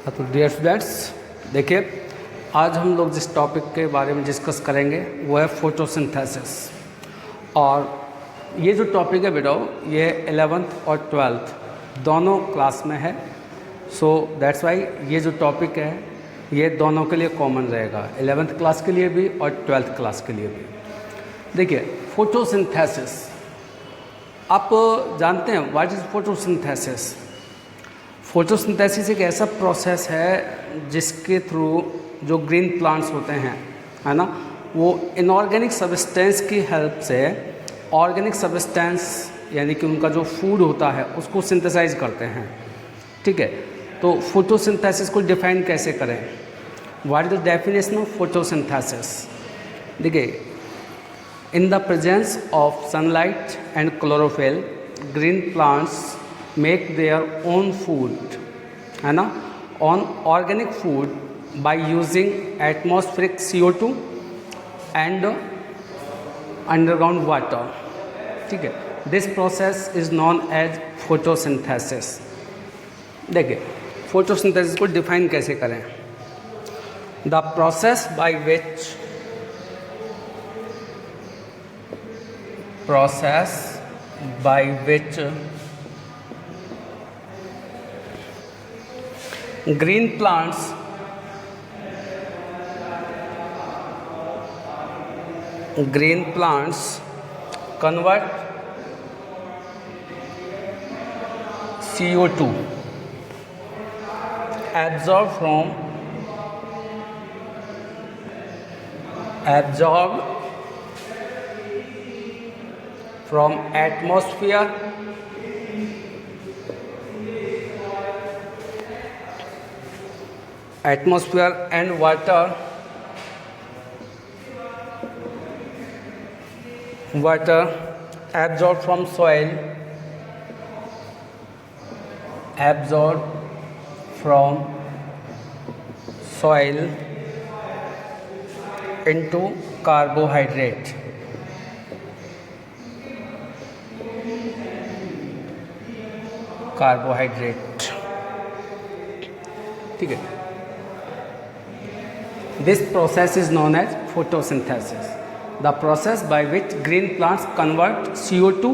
तो dear students, देखिए आज हम लोग जिस टॉपिक के बारे में डिस्कस करेंगे वो है फोटोसिंथेसिस। और ये जो टॉपिक है बेटा ये 11th और 12th दोनों क्लास में है। सो दैट्स वाई ये जो टॉपिक है ये दोनों के लिए कॉमन रहेगा, 11th क्लास के लिए भी और 12th क्लास के लिए भी। देखिए फोटोसिंथेसिस, आप जानते हैं व्हाट इज़ फोटोसिंथेसिस? फोटोसिंथेसिस एक ऐसा प्रोसेस है जिसके थ्रू जो ग्रीन प्लांट्स होते हैं, है ना, वो इनऑर्गेनिक सब्सटेंस की हेल्प से ऑर्गेनिक सब्सटेंस यानी कि उनका जो फूड होता है उसको सिंथेसाइज करते हैं। ठीक है, तो फोटोसिंथेसिस को डिफाइन कैसे करें? What is the definition of photosynthesis? देखिए, in the presence of sunlight and chlorophyll green plants make their own food, है ना, on organic food by using atmospheric CO2 and underground water. ठीक है, this process is known as photosynthesis. देखिए photosynthesis को define कैसे करें? The process by which green plants convert CO2 absorbed from atmosphere and water absorbed from soil into carbohydrate. ठीक है, this process is known as photosynthesis, the process by which green plants convert CO2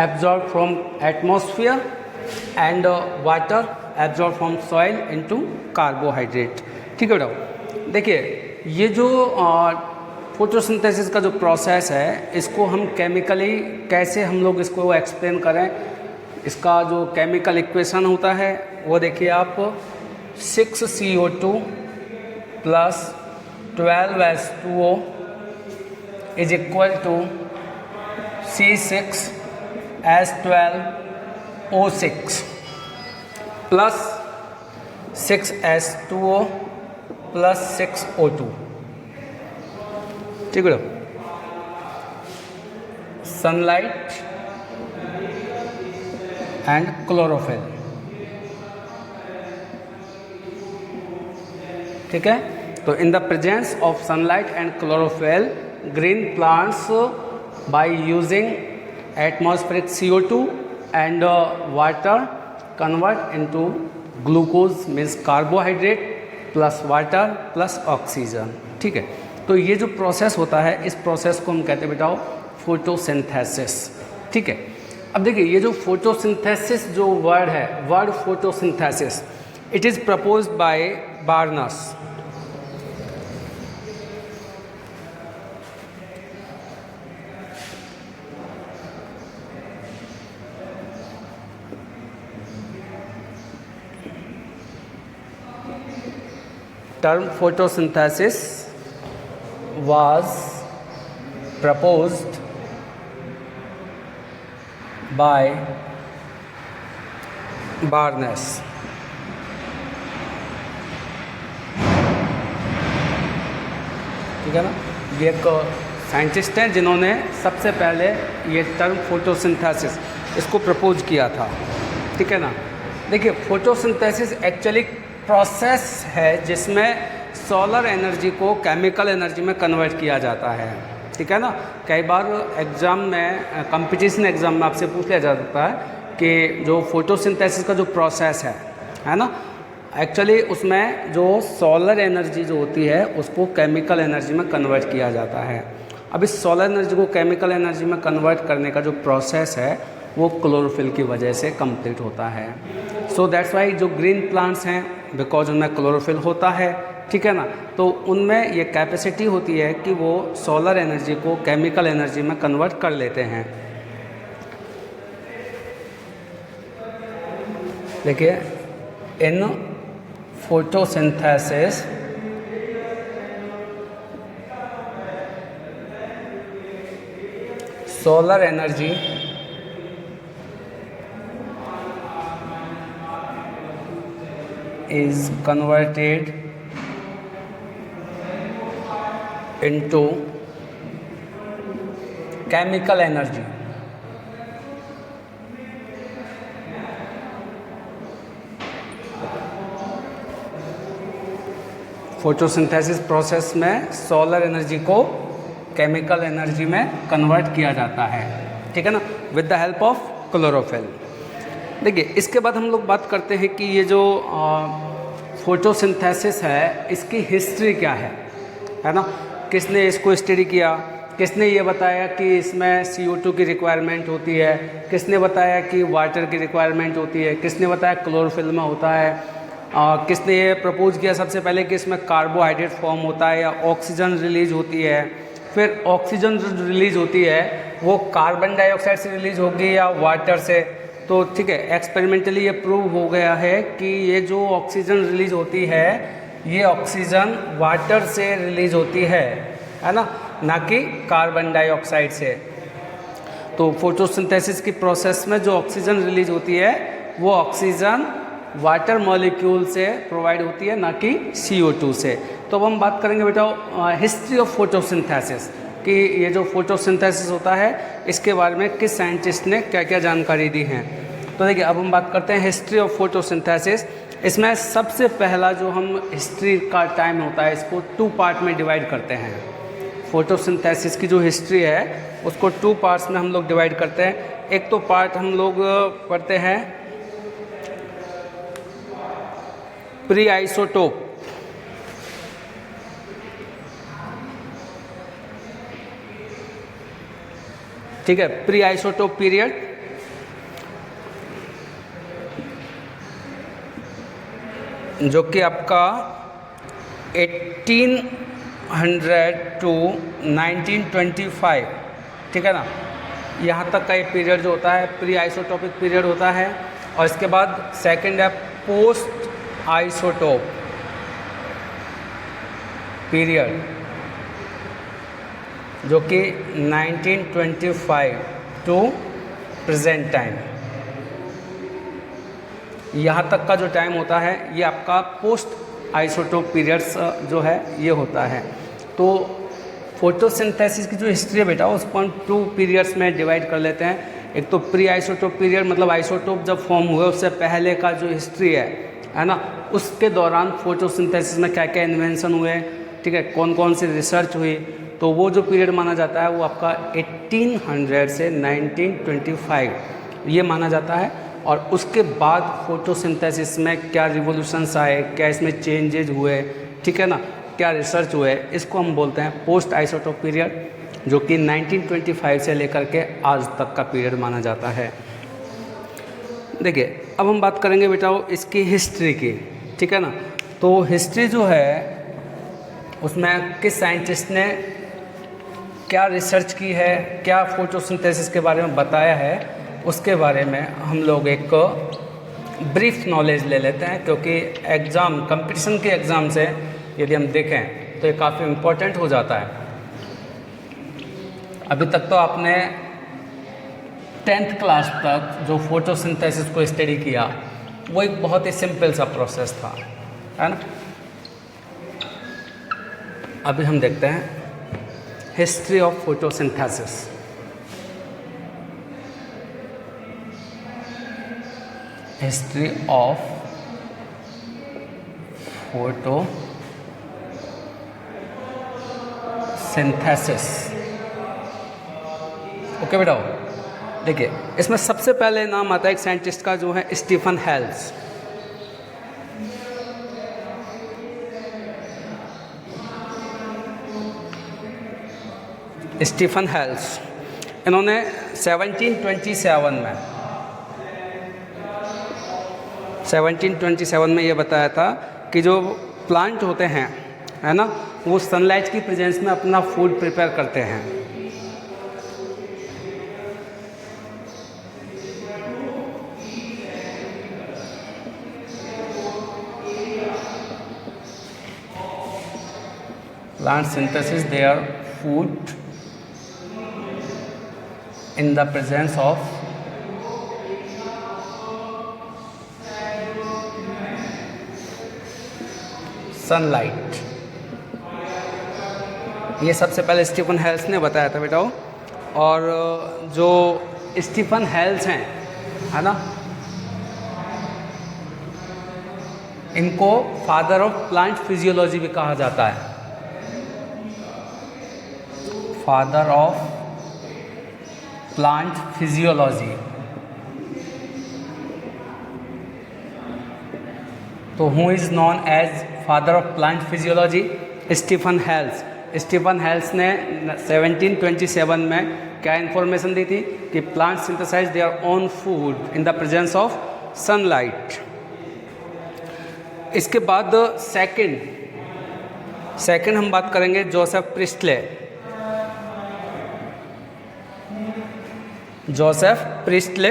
absorbed from atmosphere and water absorbed from soil into carbohydrate. ठीक है बेटा, देखिए ये जो photosynthesis का जो प्रोसेस है इसको हम केमिकली कैसे हम लोग इसको एक्सप्लेन करें, इसका जो केमिकल इक्वेशन होता है वो देखिए आप 6CO2 plus 12H2O is equal to C6H12O6 plus 6H2O plus 6O2. ठीक है, सनलाइट एंड क्लोरोफिल। ठीक है, तो इन the presence of sunlight and chlorophyll green plants by using atmospheric CO2 and water convert into glucose means carbohydrate plus water plus oxygen. ठीक है, तो ये जो प्रोसेस होता है इस प्रोसेस को हम कहते हैं बेटा फोटोसिंथेसिस। ठीक है, अब देखिए ये जो फोटोसिंथेसिस जो वर्ड है, word photosynthesis, it is proposed by Barnes. Term photosynthesis was proposed by Barnes. ठीक है ना, ये एक साइंटिस्ट हैं जिन्होंने सबसे पहले ये टर्म फोटोसिंथेसिस इसको प्रपोज किया था। ठीक है ना, देखिए फोटोसिंथेसिस एक्चुअली प्रोसेस है जिसमें सोलर एनर्जी को केमिकल एनर्जी में कन्वर्ट किया जाता है। ठीक है ना, कई बार एग्ज़ाम में कंपटीशन एग्ज़ाम में आपसे पूछ लिया जाता है कि जो फोटोसिंथेसिस का जो प्रोसेस है ना, एक्चुअली उसमें जो सोलर एनर्जी जो होती है उसको केमिकल एनर्जी में कन्वर्ट किया जाता है। अब इस सोलर एनर्जी को केमिकल एनर्जी में कन्वर्ट करने का जो प्रोसेस है वो क्लोरोफिल की वजह से कंप्लीट होता है। सो दैट्स वाई जो ग्रीन प्लांट्स हैं बिकॉज उनमें क्लोरोफिल होता है, ठीक है ना, तो उनमें ये कैपेसिटी होती है कि वो सोलर एनर्जी को केमिकल एनर्जी में कन्वर्ट कर लेते हैं। देखिए, in photosynthesis solar energy is converted into chemical energy। Photosynthesis process में सोलर एनर्जी को केमिकल एनर्जी में कन्वर्ट किया जाता है, ठीक है ना, with the help of chlorophyll. देखिए, इसके बाद हम लोग बात करते हैं कि ये जो फोटोसिंथेसिस है इसकी हिस्ट्री क्या है ना, किसने इसको स्टडी किया, किसने ये बताया कि इसमें CO2 की रिक्वायरमेंट होती है, किसने बताया कि वाटर की रिक्वायरमेंट होती है, किसने बताया क्लोरोफिल में होता है, किसने ये प्रपोज किया सबसे पहले कि इसमें कार्बोहाइड्रेट फॉर्म होता है या ऑक्सीजन रिलीज होती है, फिर ऑक्सीजन जो रिलीज होती है वो कार्बन डाइऑक्साइड से रिलीज होगी या वाटर से। तो ठीक है, एक्सपेरिमेंटली ये प्रूव हो गया है कि ये जो ऑक्सीजन रिलीज होती है ये ऑक्सीजन वाटर से रिलीज होती है ना, ना कि कार्बन डाइऑक्साइड से। तो फोटोसिंथेसिस की प्रोसेस में जो ऑक्सीजन रिलीज होती है वो ऑक्सीजन वाटर मॉलिक्यूल से प्रोवाइड होती है, ना कि CO2 से। तो अब हम बात करेंगे बेटा हिस्ट्री ऑफ फोटोसिंथेसिस कि ये जो फोटोसिंथेसिस होता है इसके बारे में किस साइंटिस्ट ने क्या क्या जानकारी दी है। तो देखिए, अब हम बात करते हैं हिस्ट्री ऑफ फोटोसिंथेसिस। इसमें सबसे पहला जो हम हिस्ट्री का टाइम होता है इसको 2 पार्ट में डिवाइड करते हैं। फोटोसिंथेसिस की जो हिस्ट्री है उसको 2 पार्ट्स में हम लोग डिवाइड करते हैं। एक तो पार्ट हम लोग पढ़ते हैं प्री आइसोटोप, ठीक है, प्री आइसोटोप पीरियड, जो कि आपका 1800 टू 1925, ठीक है ना, यहाँ तक का ये पीरियड जो होता है प्री आइसोटोपिक पीरियड होता है। और इसके बाद सेकंड है पोस्ट आइसोटोप पीरियड, जो कि 1925 टू प्रेजेंट टाइम, यहाँ तक का जो टाइम होता है ये आपका पोस्ट आइसोटोप पीरियड्स जो है ये होता है। तो फोटोसिंथेसिस की जो हिस्ट्री है बेटा उसको हम 2 पीरियड्स में डिवाइड कर लेते हैं। एक तो प्री आइसोटोप पीरियड, मतलब आइसोटोप जब फॉर्म हुए उससे पहले का जो हिस्ट्री है ना, उसके दौरान फोटोसिंथेसिस में क्या क्या इन्वेंशन हुए, ठीक है, कौन कौन सी रिसर्च हुई, तो वो जो पीरियड माना जाता है वो आपका 1800 से 1925 ये माना जाता है। और उसके बाद फोटोसिंथेसिस में क्या रिवोल्यूशंस आए, क्या इसमें चेंजेज हुए, ठीक है ना, क्या रिसर्च हुए, इसको हम बोलते हैं पोस्ट आइसोटोप पीरियड, जो कि 1925 से लेकर के आज तक का पीरियड माना जाता है। देखिए, अब हम बात करेंगे बेटा इसकी हिस्ट्री की, ठीक है ना। तो हिस्ट्री जो है उसमें किस साइंटिस्ट ने क्या रिसर्च की है, क्या फोटोसिंथेसिस के बारे में बताया है, उसके बारे में हम लोग एक ब्रीफ नॉलेज ले लेते हैं, क्योंकि एग्ज़ाम कंपटीशन के एग्ज़ाम से यदि हम देखें तो ये काफ़ी इम्पोर्टेंट हो जाता है। अभी तक तो आपने 10th क्लास तक जो फोटोसिंथेसिस को स्टडी किया वो एक बहुत ही सिंपल सा प्रोसेस था, है ना। अभी हम देखते हैं history of photosynthesis. History of photosynthesis. Okay बेटा, देखिए इसमें सबसे पहले नाम आता है एक साइंटिस्ट का जो है स्टीफन हेल्स। स्टीफन हेल्स, इन्होंने 1727 में ये बताया था कि जो प्लांट होते हैं, है ना, वो सनलाइट की प्रेजेंस में अपना फूड प्रिपेयर करते हैं। Plant synthesis their food in the presence of sunlight. ये सबसे पहले स्टीफन हेल्स ने बताया था बेटाओ। और जो स्टीफन हेल्स हैं, है ना, इनको फादर ऑफ प्लांट फिजियोलॉजी भी कहा जाता है। Father of plant physiology. तो who is known as father of plant physiology? Stephen Hales. Stephen Hales ने 1727 में क्या इन्फॉर्मेशन दी थी कि plant synthesize their own food in the presence of sunlight. इसके बाद सेकंड हम बात करेंगे जोसेफ प्रिस्टले। जोसेफ प्रिस्टले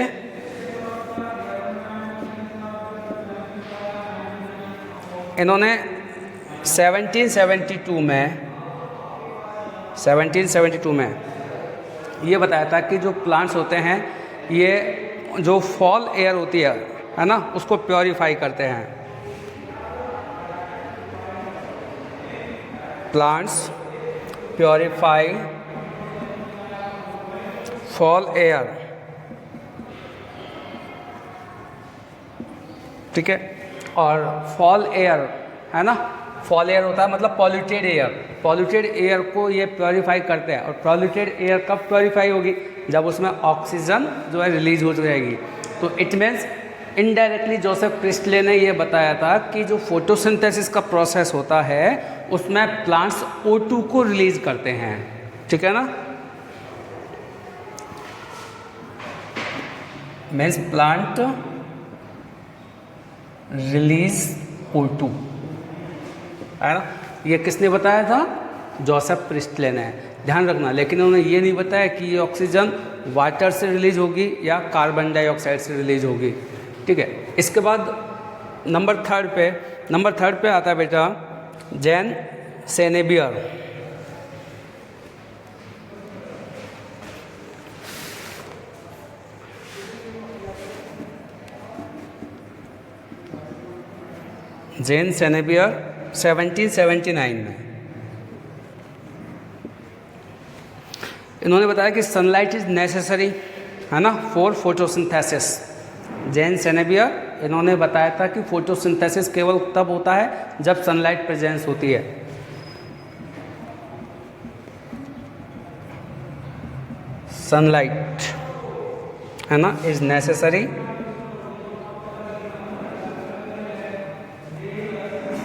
इन्होंने 1772 में ये बताया था कि जो प्लांट्स होते हैं, ये जो फॉल एयर होती है ना, उसको प्योरीफाई करते हैं। प्लांट्स प्योरीफाई फॉल एयर, ठीक है। और फॉल एयर, है ना, फॉल एयर होता है मतलब पॉल्यूटेड एयर। पॉल्यूटेड एयर को ये प्योरीफाई करते हैं। और पॉल्यूटेड एयर कब प्योरीफाई होगी? जब उसमें ऑक्सीजन जो है रिलीज हो जाएगी। तो it means indirectly Joseph Presley ने ये बताया था कि जो फोटोसिंथेसिस का प्रोसेस होता है उसमें प्लांट्स O2 को रिलीज करते हैं, ठीक है ना। मीन्स प्लांट रिलीज O2, है ना। ये किसने बताया था? जोसेफ प्रिस्टले ने। ध्यान रखना, लेकिन उन्होंने ये नहीं बताया कि ये ऑक्सीजन वाटर से रिलीज होगी या कार्बन डाइऑक्साइड से रिलीज होगी, ठीक है। इसके बाद नंबर थर्ड पे आता है बेटा जैन सेनेबियर। जैन सेनेबियर 1779 में इन्होंने बताया कि सनलाइट इज नेसेसरी, है ना, फॉर फोटोसिंथेसिस। जैन सेनेबियर इन्होंने बताया था कि फोटोसिंथेसिस केवल तब होता है जब सनलाइट प्रेजेंस होती है। सनलाइट, है ना, is necessary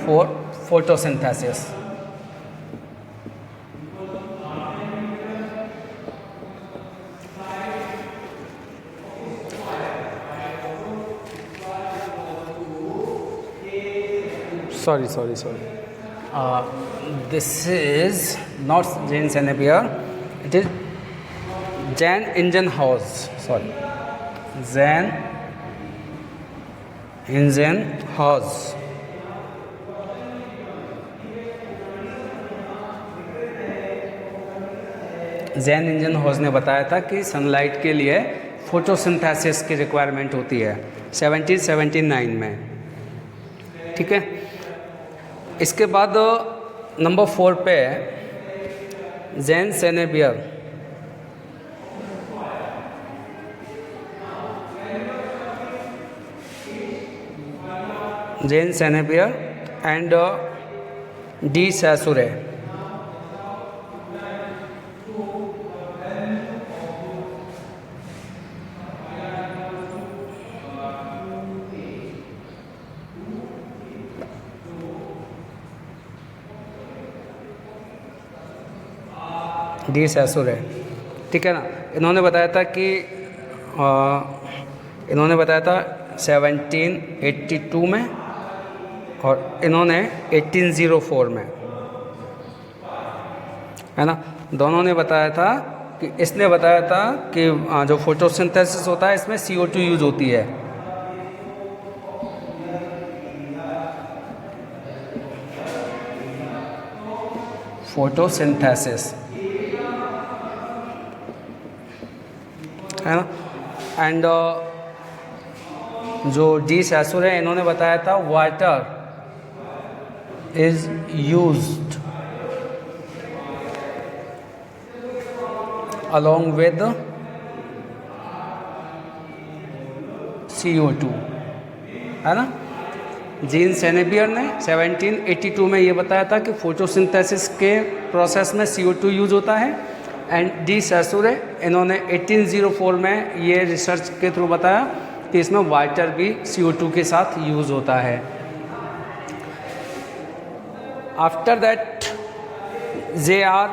for photosynthesis. sorry this is not Jane Senebier, it is Jan Ingenhousz, Jan Ingenhousz। Jan Ingenhousz ने बताया था कि सनलाइट के लिए फोटोसिंथेसिस की रिक्वायरमेंट होती है 1779 में, ठीक है। इसके बाद नंबर 4 पे Jean Senebier. Jean Senebier and de Saussure. De Saussure है, ठीक है ना। इन्होंने बताया था कि इन्होंने बताया था 1782 में और इन्होंने 1804 में, है ना। दोनों ने बताया था कि इसने बताया था कि जो फोटोसिंथेसिस होता है इसमें CO2 यूज होती है। फोटोसिंथेसिस, है ना। एंड जो डी सैसुर है इन्होंने बताया था water is used along with CO2, है ना। जीन सेनेबियर ने 1782 में ये बताया था कि फोटोसिंथेसिस के प्रोसेस में CO2 यूज होता है। एंड डी सैसुरे इन्होंने 1804 में ये रिसर्च के थ्रू बताया कि इसमें वाटर भी CO2 के साथ यूज होता है। After that J.R.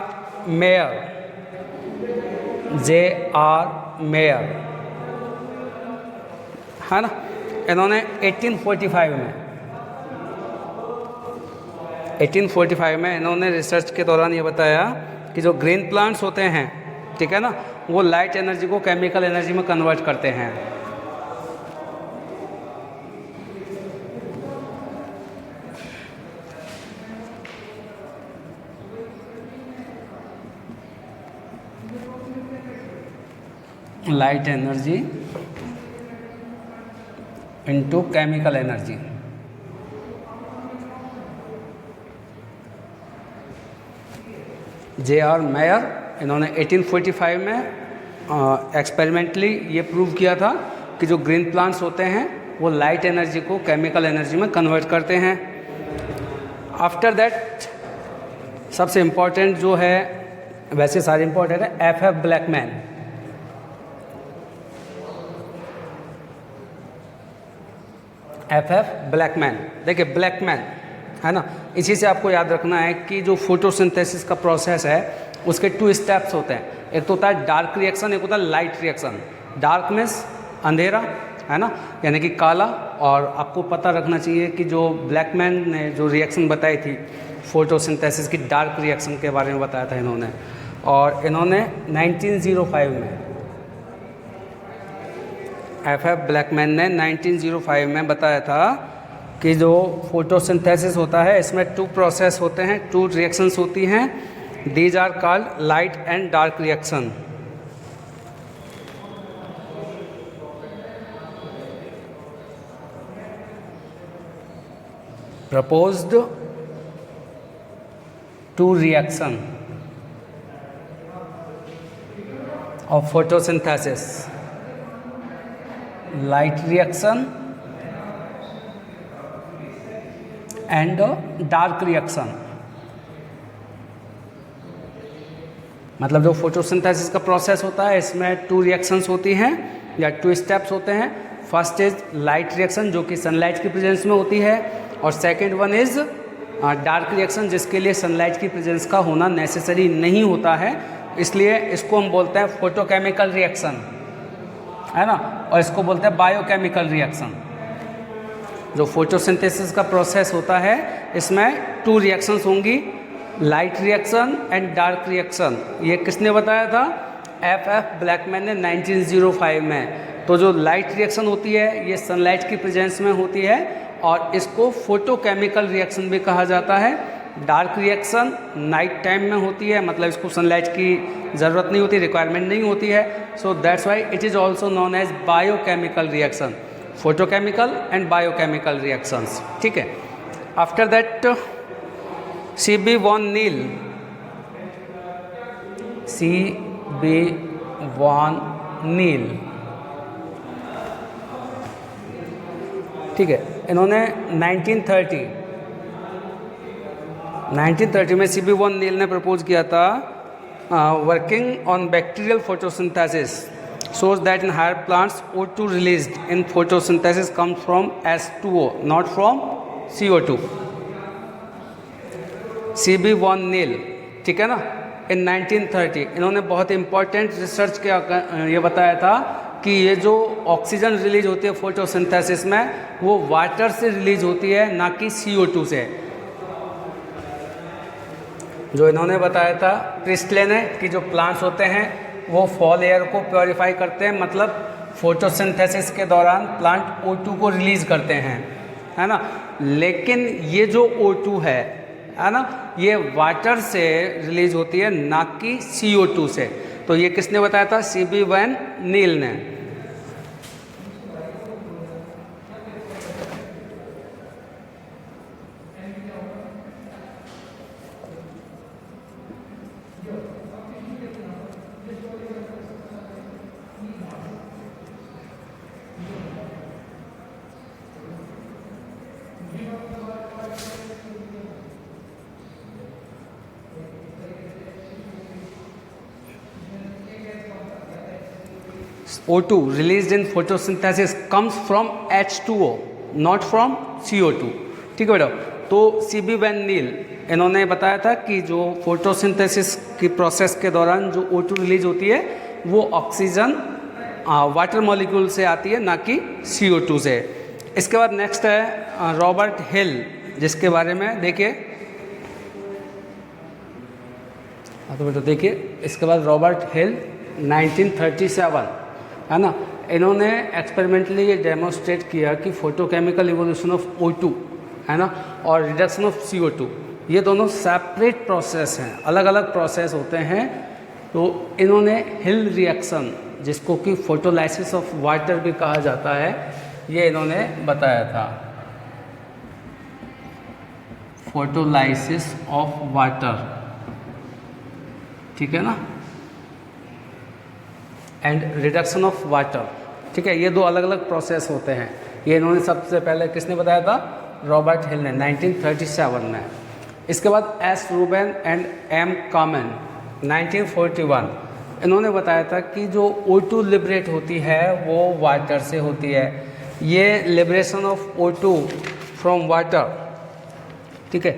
मेयर, है ना, इन्होंने 1845 में इन्होंने रिसर्च के दौरान ये बताया कि जो ग्रीन प्लांट्स होते हैं, ठीक है ना, वो लाइट एनर्जी को केमिकल एनर्जी में कन्वर्ट करते हैं। Light energy into chemical energy. J.R. Mayor इन्होंने 1845 में एक्सपेरिमेंटली ये प्रूव किया था कि जो ग्रीन प्लांट्स होते हैं वो लाइट एनर्जी को केमिकल एनर्जी में कन्वर्ट करते हैं। आफ्टर दैट सबसे इम्पॉर्टेंट जो है, वैसे सारे इम्पॉर्टेंट है, F.F. ब्लैकमैन। F.F. ब्लैकमैन, देखिए ब्लैकमैन, है ना, इसी से आपको याद रखना है कि जो फोटोसिंथेसिस का प्रोसेस है उसके 2 स्टेप्स होते हैं। एक तो होता है डार्क रिएक्शन, एक होता है लाइट रिएक्शन। डार्क मीन्स अंधेरा, है ना, यानी कि काला। और आपको पता रखना चाहिए कि जो ब्लैकमैन ने जो रिएक्शन बताई थी फोटोसिंथेसिस की, डार्क रिएक्शन के बारे में बताया था इन्होंने। और इन्होंने 1905 में, F.F. ब्लैकमैन ने 1905 में बताया था कि जो फोटोसिंथेसिस होता है इसमें 2 प्रोसेस होते हैं, 2 रिएक्शंस होती हैं। These are called light and dark reaction. Proposed 2 reaction of photosynthesis, light reaction and dark reaction. मतलब जो फोटोसिंथेसिस का प्रोसेस होता है इसमें 2 रिएक्शंस होती हैं या 2 स्टेप्स होते हैं। फर्स्ट इज लाइट रिएक्शन जो कि सनलाइट की प्रेजेंस में होती है, और second one is dark reaction जिसके लिए सनलाइट की प्रेजेंस का होना नेसेसरी नहीं होता है, इसलिए इसको हम बोलते हैं फोटोकेमिकल रिएक्शन, है ना। और इसको बोलते हैं बायोकेमिकल रिएक्शन। जो फोटोसिंथेसिस का प्रोसेस होता है इसमें 2 रिएक्शंस होंगी, light reaction and dark reaction. ये किसने बताया था? F.F. ब्लैकमैन ने 1905 में। तो जो लाइट रिएक्शन होती है ये सनलाइट की प्रेजेंस में होती है और इसको फोटोकेमिकल रिएक्शन भी कहा जाता है। डार्क रिएक्शन नाइट टाइम में होती है, मतलब इसको सनलाइट की ज़रूरत नहीं होती, रिक्वायरमेंट नहीं होती है। So that's why it is also known as biochemical reaction, photochemical and biochemical reactions, ठीक है। After that C.B. Van Niel, C.B. Van Niel, ठीक है। इन्होंने 1930 में C.B. वॉन नील ने प्रपोज किया था working on bacterial photosynthesis shows that in higher plants O2 released in photosynthesis comes from H2O, not from CO2. C.B. Van Niel, ठीक है ना। इन 1930 इन्होंने बहुत इंपॉर्टेंट रिसर्च किया, ये बताया था कि ये जो ऑक्सीजन रिलीज होती है फोटोसिंथेसिस में वो वाटर से रिलीज होती है, ना कि CO2 से। जो इन्होंने बताया था प्रिस्टले ने कि जो प्लांट्स होते हैं वो फॉल एयर को प्योरीफाई करते हैं, मतलब फोटोसिंथेसिस के दौरान प्लांट O2 को रिलीज करते हैं, है ना। लेकिन ये जो O2 है ना, ये वाटर से रिलीज होती है, ना कि CO2 से। तो ये किसने बताया था? CB वैन नील ने। O2 released in photosynthesis comes from H2O, not from CO2। ठीक है बेटा। तो CB वैन नील इन्होंने बताया था कि जो फोटोसिंथेसिस की प्रोसेस के दौरान जो O2 रिलीज होती है वो ऑक्सीजन वाटर मॉलिक्यूल से आती है, ना कि CO2 से। इसके बाद नेक्स्ट है रॉबर्ट हिल, जिसके बारे में देखिए। तो बेटा देखिए, इसके बाद रॉबर्ट हिल 1937, है ना। इन्होंने एक्सपेरिमेंटली ये डेमोन्स्ट्रेट किया कि फोटोकेमिकल इवोल्यूशन ऑफ O2, है ना, और रिडक्शन ऑफ CO2 ये दोनों सेपरेट प्रोसेस हैं, अलग अलग प्रोसेस होते हैं। तो इन्होंने हिल रिएक्शन, जिसको कि फोटोलाइसिस ऑफ वाटर भी कहा जाता है, ये इन्होंने बताया था। फोटोलाइसिस ऑफ वाटर, ठीक है ना, एंड रिडक्शन ऑफ वाटर, ठीक है। ये दो अलग अलग प्रोसेस होते हैं। ये इन्होंने सबसे पहले किसने बताया था? रॉबर्ट हिल ने 1937 में। इसके बाद S Ruben and M Kamen 1941 इन्होंने बताया था कि जो O2 लिबरेट होती है वो वाटर से होती है। ये liberation of O2 from water, ठीक है,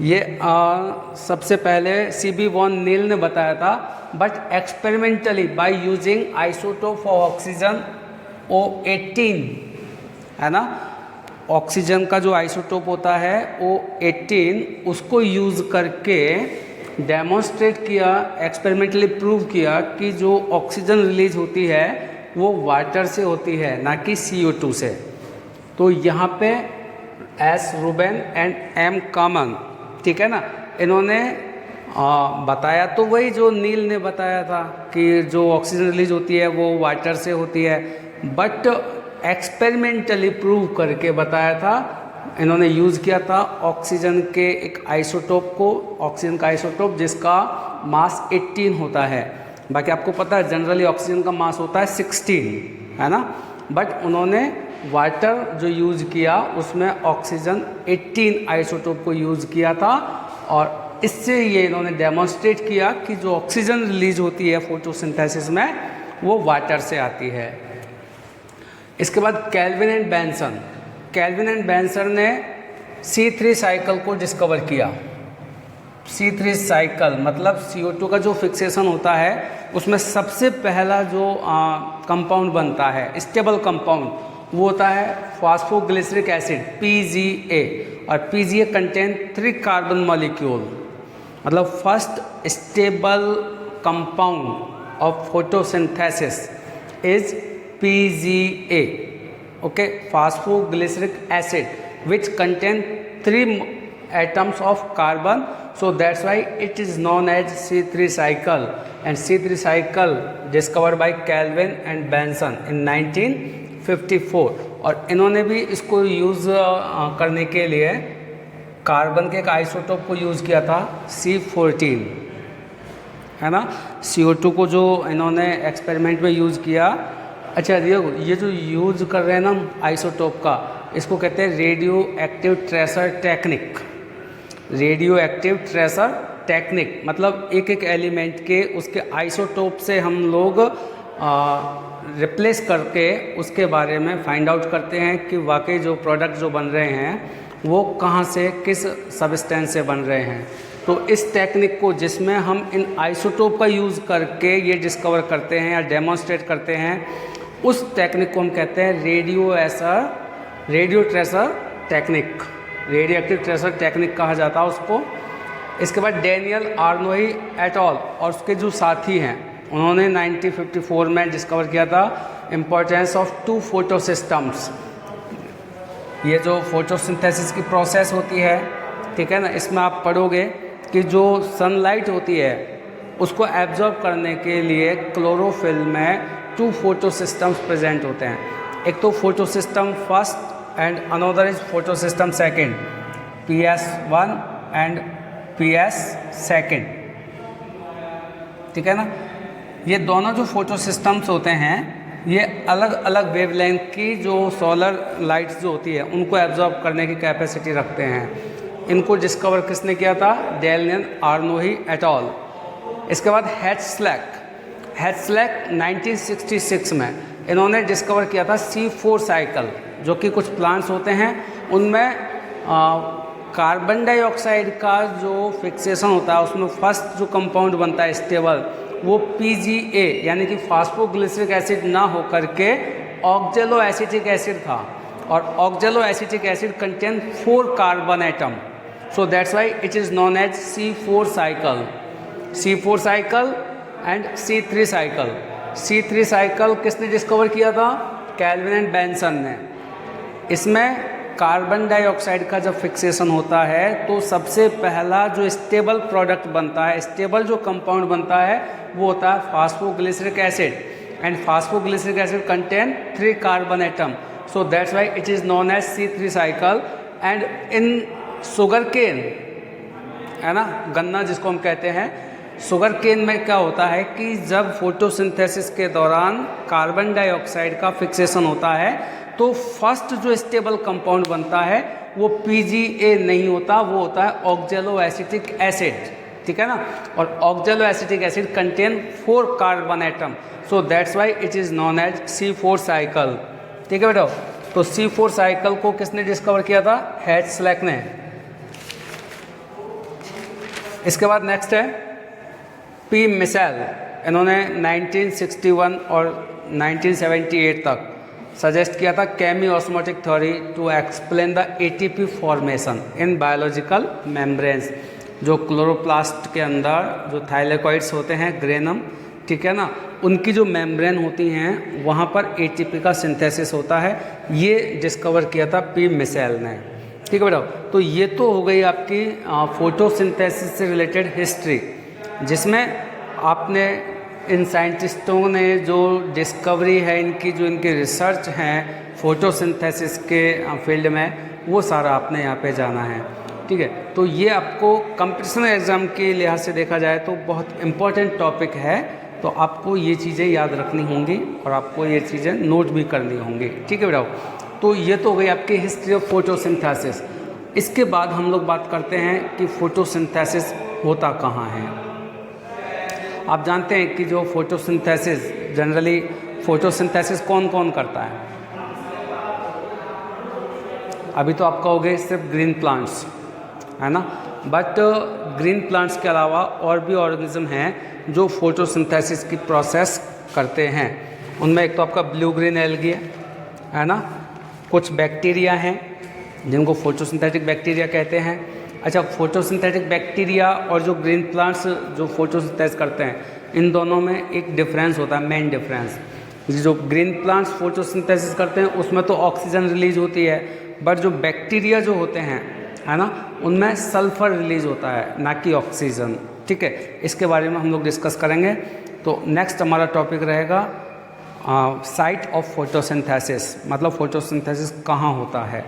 ये सबसे पहले CB वॉन नील ने बताया था, but experimentally by using isotope of oxygen O18, है ना। ऑक्सीजन का जो आइसोटोप होता है O18, उसको यूज़ करके डेमोन्स्ट्रेट किया, एक्सपेरिमेंटली प्रूव किया कि जो ऑक्सीजन रिलीज होती है वो वाटर से होती है, ना कि CO2 से। तो यहाँ पे S Ruben and M Kamen, ठीक है ना, इन्होंने बताया तो वही जो नील ने बताया था कि जो ऑक्सीजन रिलीज होती है वो वाटर से होती है, बट एक्सपेरिमेंटली प्रूव करके बताया था। इन्होंने यूज़ किया था ऑक्सीजन के एक आइसोटोप को, ऑक्सीजन का आइसोटोप जिसका मास 18 होता है। बाकी आपको पता है जनरली ऑक्सीजन का मास होता है 16, है ना, बट उन्होंने वाटर जो यूज़ किया उसमें ऑक्सीजन 18 आइसोटोप को यूज़ किया था, और इससे ये इन्होंने डेमोन्स्ट्रेट किया कि जो ऑक्सीजन रिलीज होती है फोटोसिंथेसिस में वो वाटर से आती है। इसके बाद kelvin and Benson, kelvin and Benson ने C3 साइकिल को डिस्कवर किया। C3 साइकिल मतलब CO2 का जो फिक्सेशन होता है उसमें सबसे पहला जो कंपाउंड बनता है, स्टेबल कंपाउंड, वो होता है फॉस्फोग्लिसरिक एसिड PGA, और PGA कंटेन 3 कार्बन मॉलिक्यूल, मतलब first stable compound of photosynthesis is PGA, okay, phosphoglyceric acid which contain 3 atoms of carbon, so that's why it is known as C3 cycle, and C3 cycle discovered by Kelvin and Benson in 1954। और इन्होंने भी इसको use करने के लिए carbon के एक isotope को यूज़ किया था C14, है ना। CO2 को जो इन्होंने एक्सपेरिमेंट में यूज़ किया। अच्छा, ये जो यूज़ कर रहे हैं ना आइसोटोप का, इसको कहते हैं radio active tracer technique. Radio active tracer technique मतलब एक एक एलिमेंट के उसके आइसोटोप से हम लोग रिप्लेस करके उसके बारे में फाइंड आउट करते हैं कि वाकई जो प्रोडक्ट जो बन रहे हैं वो कहाँ से, किस सबस्टेंस से बन रहे हैं। तो इस टेक्निक को, जिसमें हम इन आइसोटोप का यूज़ करके ये डिस्कवर करते हैं या डेमोन्स्ट्रेट करते हैं, उस टेक्निक को हम कहते हैं radio tracer technique, radio active tracer technique कहा जाता है उसको। इसके बाद डेनियल आर्नोई एट ऑल और उसके जो साथी हैं, उन्होंने 1954 में डिस्कवर किया था इम्पोर्टेंस ऑफ 2 फोटो सिस्टम्स। ये जो फोटोसिंथेसिस की प्रोसेस होती है, ठीक है ना, इसमें आप पढ़ोगे कि जो सनलाइट होती है उसको एब्जॉर्ब करने के लिए क्लोरोफिल में 2 फोटो सिस्टम्स प्रेजेंट होते हैं। एक तो photo system first and another is photo system second, PS1 and PS second, ठीक है ना। ये दोनों जो फोटो सिस्टम्स होते हैं ये अलग अलग वेवलेंथ की जो सोलर लाइट्स जो होती है उनको एब्जॉर्ब करने की कैपेसिटी रखते हैं। इनको डिस्कवर किसने किया था? Daniel Arnon et al. इसके बाद हैट्सलैक 1966 में इन्होंने डिस्कवर किया था C4 साइकिल, जो कि कुछ प्लांट्स होते हैं उनमें कार्बन डाइऑक्साइड का जो फिक्सेशन होता है उसमें फर्स्ट जो कंपाउंड बनता है स्टेबल, वो PGA यानी कि फास्फोग्लिसरिक एसिड ना हो करके ऑक्जेलो एसिटिक एसिड था, और oxalo acetic acid contain 4 carbon atom, so that's why it is known as C4 cycle. C4 cycle and C3 cycle. C3 cycle किसने डिस्कवर किया था? कैल्विन एंड बेंसन ने। इसमें कार्बन डाइऑक्साइड का जब फिक्सेशन होता है तो सबसे पहला जो स्टेबल प्रोडक्ट बनता है, स्टेबल जो कंपाउंड बनता है वो होता है phosphoglyceric acid, and phosphoglyceric acid contain 3 carbon atom, so that's why it is known as C3 cycle. And in sugarcane, है ना, गन्ना जिसको हम कहते हैं, शुगर केन में क्या होता है कि जब फोटोसिंथेसिस के दौरान कार्बन डाइऑक्साइड का फिक्सेशन होता है तो फर्स्ट जो स्टेबल कंपाउंड बनता है वो PGA नहीं होता, वो होता है ऑक्जेलो एसिटिक एसिड, ठीक है ना। और oxalo acetic acid contain 4 carbon atom, so that's why it is known as C4 cycle, ठीक है बेटा। तो C4 साइकिल को किसने डिस्कवर किया था? हैट्सलैक ने। इसके बाद नेक्स्ट है P. मिशेल। इन्होंने 1961 और 1978 तक सजेस्ट किया था chemiosmotic theory to explain the ATP formation in biological membranes. जो क्लोरोप्लास्ट के अंदर जो थाइलेकॉइड्स होते हैं, ग्रेनम, ठीक है ना, उनकी जो मेम्ब्रेन होती हैं वहाँ पर ATP का सिंथेसिस होता है, ये डिस्कवर किया था P. मिशेल ने, ठीक है बेटा। तो ये तो हो गई आपकी फोटोसिंथेसिस से रिलेटेड हिस्ट्री, जिसमें आपने इन साइंटिस्टों ने जो डिस्कवरी है, इनकी जो इनकी रिसर्च हैं फोटोसिंथेसिस के फील्ड में, वो सारा आपने यहाँ पे जाना है, ठीक है। तो ये आपको कंपटीशन एग्ज़ाम के लिहाज से देखा जाए तो बहुत इम्पोर्टेंट टॉपिक है, तो आपको ये चीज़ें याद रखनी होंगी और आपको ये चीज़ें नोट भी करनी होंगी, ठीक है बेटा। तो ये तो हो गई आपकी हिस्ट्री ऑफ फोटोसिंथेसिस। इसके बाद हम लोग बात करते हैं कि फोटोसिंथेसिस होता कहाँ है। आप जानते हैं कि जो फोटोसिंथेसिस, जनरली फोटोसिंथेसिस कौन कौन करता है? अभी तो आप कहोगे सिर्फ ग्रीन प्लांट्स, है ना, बट ग्रीन प्लांट्स के अलावा और भी ऑर्गेनिज्म हैं जो फोटोसिंथेसिस की प्रोसेस करते हैं। उनमें एक तो आपका ब्लू ग्रीन एल्गी है ना, कुछ बैक्टीरिया हैं जिनको फोटोसिंथेटिक बैक्टीरिया कहते हैं। अच्छा, फोटोसिंथेटिक बैक्टीरिया और जो ग्रीन प्लांट्स जो फोटोसिंथेसिस करते हैं, इन दोनों में एक डिफरेंस होता है, मेन डिफरेंस। जो ग्रीन प्लांट्स फोटोसिंथेसिस करते हैं उसमें तो ऑक्सीजन रिलीज होती है, बट जो बैक्टीरिया जो होते हैं, है ना, उनमें सल्फर रिलीज होता है, ना कि ऑक्सीजन, ठीक है। इसके बारे में हम लोग डिस्कस करेंगे। तो नेक्स्ट हमारा टॉपिक रहेगा साइट ऑफ फोटोसिंथेसिस, मतलब फोटोसिंथेसिस कहाँ होता है।